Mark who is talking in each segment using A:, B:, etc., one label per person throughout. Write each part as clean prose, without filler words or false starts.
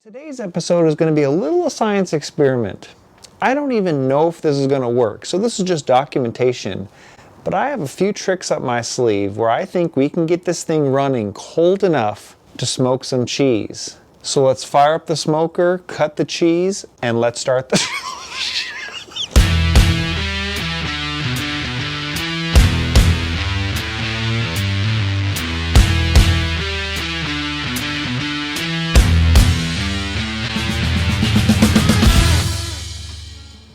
A: Today's episode is going to be a little science experiment. I don't even know if this is going to work, so this is just documentation. But I have a few tricks up my sleeve where I think we can get this thing running cold enough to smoke some cheese. So let's fire up the smoker, cut the cheese, and let's start the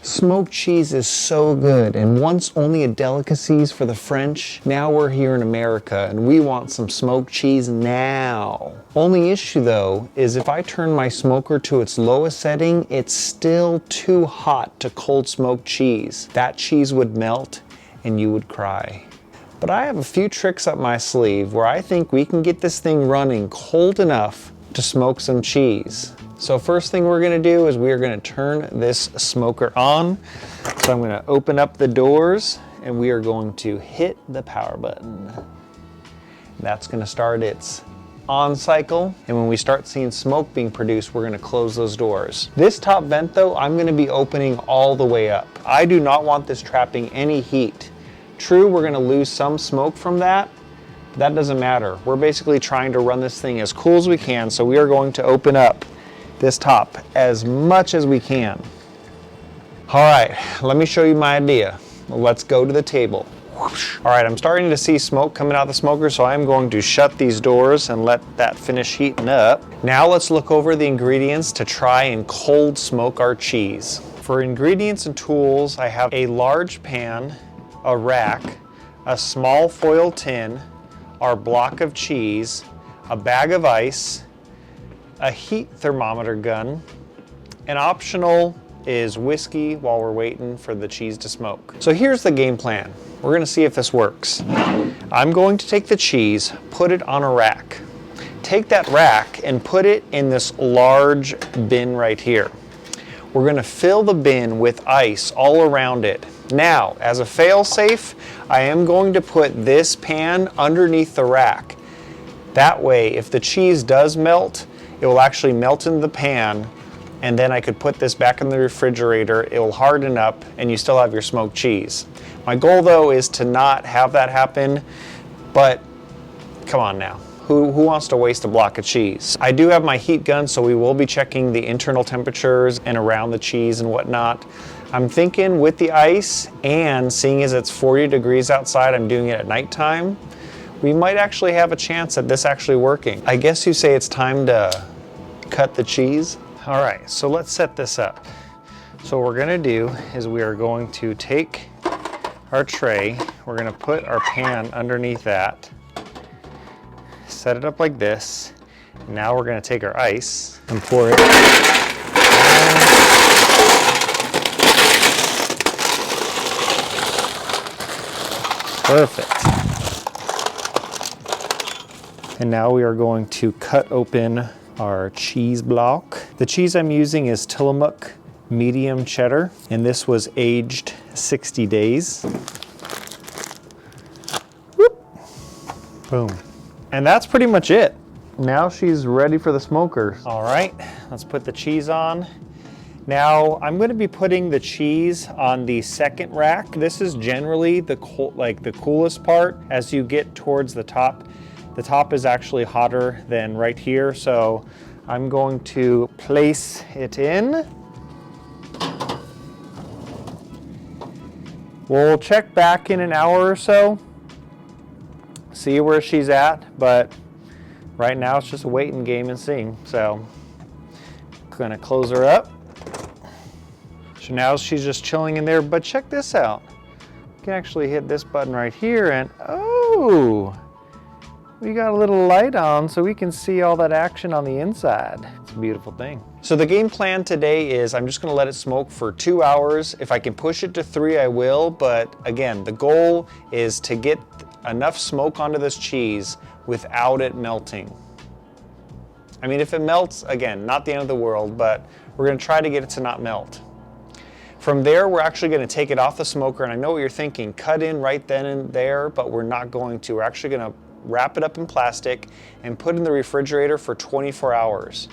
A: Smoked cheese is so good, and once only a delicacy for the French, now we're here in America and we want some smoked cheese now. Only issue though is if I turn my smoker to its lowest setting, it's still too hot to cold smoke cheese. That cheese would melt and you would cry. But I have a few tricks up my sleeve where I think we can get this thing running cold enough to smoke some cheese. So first thing we're gonna do is we are gonna turn this smoker on. So I'm gonna open up the doors and we are going to hit the power button. That's gonna start its on cycle. And when we start seeing smoke being produced, we're gonna close those doors. This top vent though, I'm gonna be opening all the way up. I do not want this trapping any heat. True, we're gonna lose some smoke from that. That doesn't matter. We're basically trying to run this thing as cool as we can. So we are going to open up this top as much as we can. All right, let me show you my idea. Let's go to the table. All right, I'm starting to see smoke coming out of the smoker, so I'm going to shut these doors and let that finish heating up. Now let's look over the ingredients to try and cold smoke our cheese. For ingredients and tools, I have a large pan, a rack, a small foil tin, our block of cheese, a bag of ice, a heat thermometer gun, and optional is whiskey while we're waiting for the cheese to smoke. So here's the game plan. We're gonna see if this works. I'm going to take the cheese, put it on a rack. Take that rack and put it in this large bin right here. We're gonna fill the bin with ice all around it. Now, as a fail-safe, I am going to put this pan underneath the rack. That way, if the cheese does melt, it will actually melt into the pan, and then I could put this back in the refrigerator. It will harden up and you still have your smoked cheese. My goal though is to not have that happen, but come on now. Who wants to waste a block of cheese? I do have my heat gun, so we will be checking the internal temperatures and around the cheese and whatnot. I'm thinking with the ice and seeing as it's 40 degrees outside, I'm doing it at nighttime, we might actually have a chance at this actually working. I guess you say it's time to cut the cheese. All right, so let's set this up. So what we're gonna do is we are going to take our tray, we're gonna put our pan underneath that, set it up like this. Now we're gonna take our ice and pour it. Perfect. And now we are going to cut open our cheese block. The cheese I'm using is Tillamook medium cheddar, and this was aged 60 days. Whoop. Boom. And that's pretty much it. Now she's ready for the smoker. All right, let's put the cheese on. Now I'm going to be putting the cheese on the second rack. This is generally the coolest part as you get towards the top. The top is actually hotter than right here, so I'm going to place it in. We'll check back in an hour or so, see where she's at, but right now it's just a waiting game and seeing. So I'm gonna close her up. So now she's just chilling in there, but check this out. You can actually hit this button right here and oh, we got a little light on so we can see all that action on the inside. It's a beautiful thing. So the game plan today is I'm just gonna let it smoke for 2 hours. If I can push it to 3, I will, but again, the goal is to get enough smoke onto this cheese without it melting. I mean, if it melts, again, not the end of the world, but we're gonna try to get it to not melt. From there, we're actually gonna take it off the smoker, and I know what you're thinking, cut in right then and there, but we're not going to. We're actually gonna wrap it up in plastic and put it in the refrigerator for 24 hours.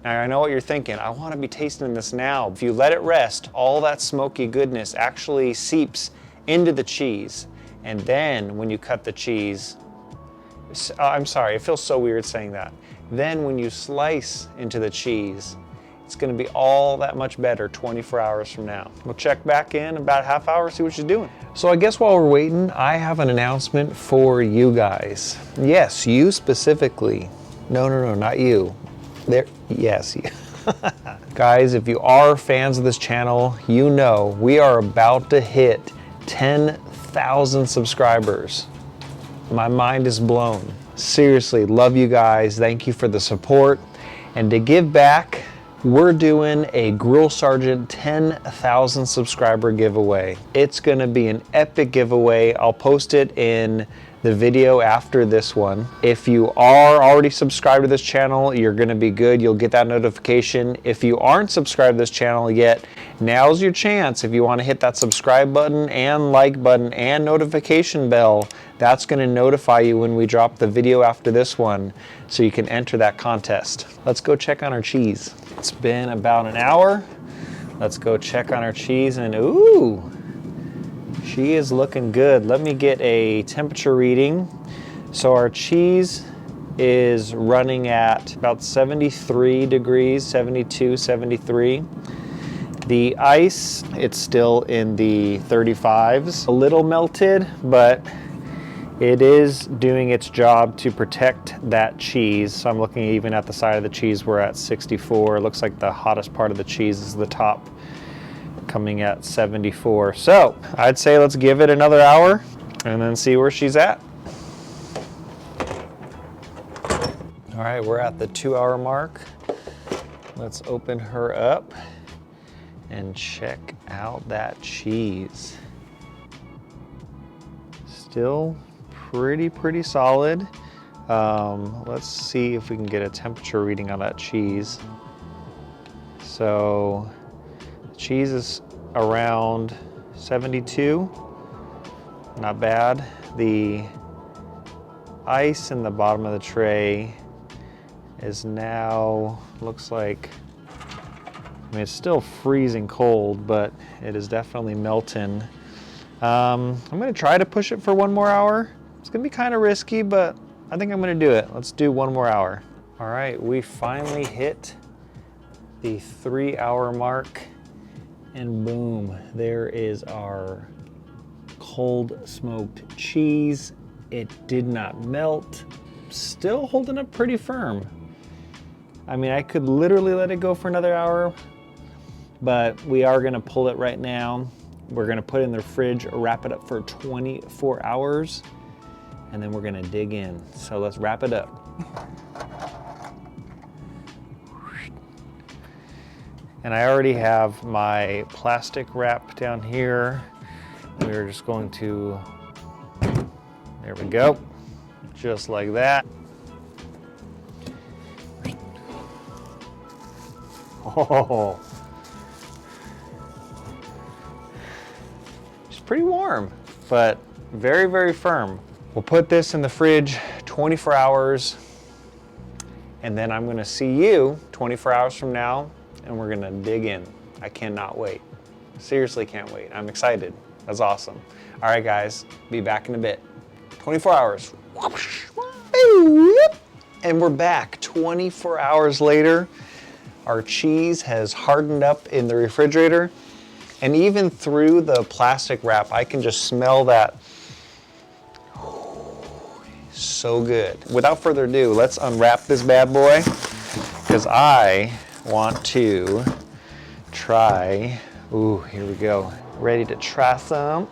A: Now I know what you're thinking, I want to be tasting this now. If you let it rest, all that smoky goodness actually seeps into the cheese. And then when you cut the cheese, I'm sorry, it feels so weird saying that. Then when you slice into the cheese, it's gonna be all that much better 24 hours from now. We'll check back in about a half hour, see what she's doing. So I guess while we're waiting, I have an announcement for you guys. Yes, you specifically. No, not you. There, yes. Guys, if you are fans of this channel, you know we are about to hit 10,000 subscribers. My mind is blown. Seriously, love you guys. Thank you for the support. And to give back, we're doing a Grill Sergeant 10,000 subscriber giveaway. It's gonna be an epic giveaway. I'll post it in the video after this one. If you are already subscribed to this channel, you're gonna be good. You'll get that notification. If you aren't subscribed to this channel yet, now's your chance. If you wanna hit that subscribe button and like button and notification bell, that's gonna notify you when we drop the video after this one, so you can enter that contest. Let's go check on our cheese. It's been about an hour. Let's go check on our cheese, and ooh, she is looking good. Let me get a temperature reading. So our cheese is running at about 73 degrees, 72, 73. The ice, it's still in the 35s. A little melted, but it is doing its job to protect that cheese. So I'm looking even at the side of the cheese, we're at 64. It looks like the hottest part of the cheese is the top, coming at 74. So I'd say let's give it another hour and then see where she's at. All right, we're at the 2-hour mark. Let's open her up and check out that cheese. Still pretty solid. Let's see if we can get a temperature reading on that cheese. So the cheese is around 72, not bad. The ice in the bottom of the tray is now, looks like, I mean, it's still freezing cold, but it is definitely melting. I'm gonna try to push it for 1 more hour. It's gonna be kind of risky, but I think I'm gonna do it. Let's do 1 more hour. All right, we finally hit the 3-hour mark, and boom, there is our cold smoked cheese. It did not melt, still holding up pretty firm. I mean, I could literally let it go for another hour, but we are gonna pull it right now. We're gonna put it in the fridge, wrap it up for 24 hours, and then we're gonna dig in. So let's wrap it up. And I already have my plastic wrap down here. We're just going to, there we go, just like that. Oh, it's pretty warm, but very firm. We'll put this in the fridge 24 hours, and then I'm gonna see you 24 hours from now, and we're gonna dig in. I cannot wait. Seriously can't wait. I'm excited. That's awesome. All right, guys, be back in a bit. 24 hours. And we're back 24 hours later. Our cheese has hardened up in the refrigerator, and even through the plastic wrap, I can just smell that. So good. Without further ado, let's unwrap this bad boy, because I want to try. Ooh, here we go. Ready to try some.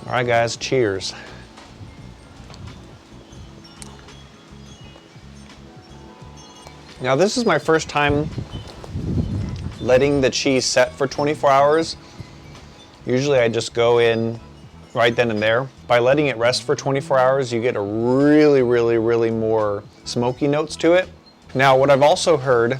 A: All right, guys, cheers. Now, this is my first time letting the cheese set for 24 hours. Usually I just go in right then and there. By letting it rest for 24 hours, you get a really more smoky notes to it. Now, what I've also heard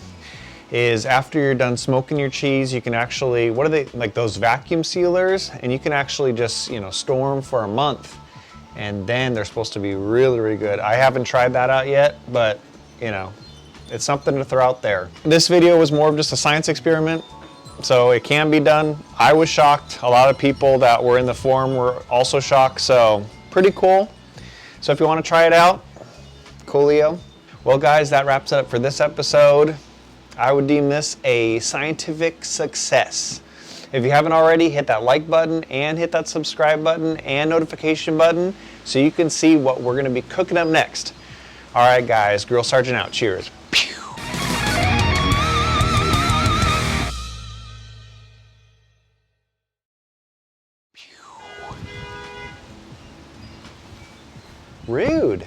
A: is after you're done smoking your cheese, you can actually, what are they, like those vacuum sealers? And you can actually just, store them for a month. and then they're supposed to be really, really good. I haven't tried that out yet, but you know, it's something to throw out there. This video was more of just a science experiment, so it can be done. I was shocked. A lot of people that were in the forum were also shocked, so pretty cool. So if you want to try it out, coolio. Well guys, that wraps it up for this episode. I would deem this a scientific success. If you haven't already, hit that like button and hit that subscribe button and notification button so you can see what we're going to be cooking up next. All right guys, Grill Sergeant out. Cheers. Rude.